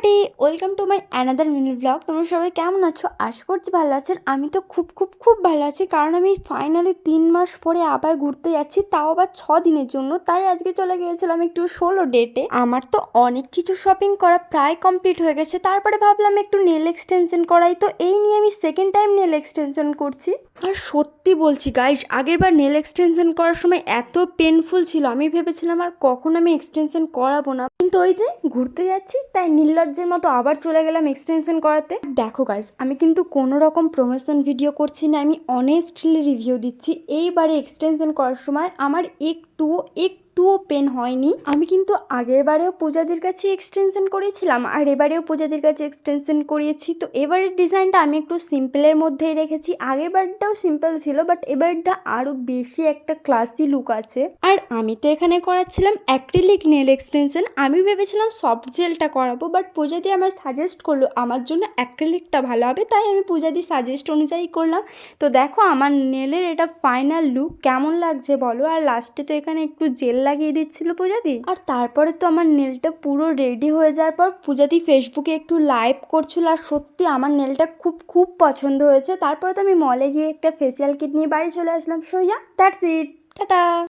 Everybody, welcome to my another mini blog. তোমরা সবাই কেমন আছো? আশা করছি ভালো আছেন। আমি তো খুব খুব খুব ভালো আছি, কারণ আমি ফাইনালি 3 মাস পরে আবার ঘুরতে যাচ্ছি, তাও আবার 6 দিনের জন্য। তাই আজকে চলে গিয়েছিলাম একটু সোলো ডেটে। আমার তো অনেক কিছু শপিং করা প্রায় কমপ্লিট হয়ে গেছে, তারপরে ভাবলাম একটু নেল এক্সটেনশন করাই। তো এই নিয়ে আমি সেকেন্ড টাইম নেল এক্সটেনশন করছি। আর সত্যি বলছি গাইস, আগেরবার নেল এক্সটেনশন করার সময় এত পেনফুল ছিল, আমি ভেবেছিলাম আর কখন আমি এক্সটেনশন করাবো না, কিন্তু ওই যে ঘুরতে যাচ্ছি তাই নির্লজ্জের মতো আবার চলে গেলাম এক্সটেনশন করাতে। দেখো গাইস, আমি কিন্তু কোনো রকম প্রমোশন ভিডিও করছি না, আমি অনেস্টলি রিভিউ দিচ্ছি। এইবারে এক্সটেনশন করার সময় আমার একটুও পেন হয়নি। আমি কিন্তু আগের বারেও পূজাদির কাছে এক্সটেনশন করেছিলাম, আর এবারেও পূজাদির কাছে এক্সটেনশন করিয়েছি। তো এবারের ডিজাইনটা আমি একটু সিম্পলের মধ্যেই রেখেছি। আগের বারটাও সিম্পল ছিল, বাট এবারটা আরো বেশি একটা ক্লাসি লুক আছে। আর আমি তো এখানে করাচ্ছিলাম অ্যাক্রিলিক নেল এক্সটেনশন। আমি ভেবেছিলাম সফট জেলটা করাবো, বাট পূজাদি আমায় সাজেস্ট করলো আমার জন্য অ্যাক্রিলিকটা ভালো হবে, তাই আমি পূজাদি সাজেস্ট অনুযায়ী করলাম। তো দেখো আমার নেলের এটা ফাইনাল লুক কেমন লাগছে বলো। আর লাস্টে তো এখানে একটু জেল লাগিয়ে দিচ্ছিল পূজাদি। আর তারপরে তো আমার নেলটা পুরো রেডি হয়ে যাওয়ার পর পূজাদি ফেসবুকে একটু লাইভ করছিল, আর সত্যি আমার নেলটা খুব খুব পছন্দ হয়েছে। তারপরে তো আমি মলে গিয়ে একটা ফেসিয়াল কিট নিয়ে বাড়ি চলে আসলাম। So yeah, that's it, tata.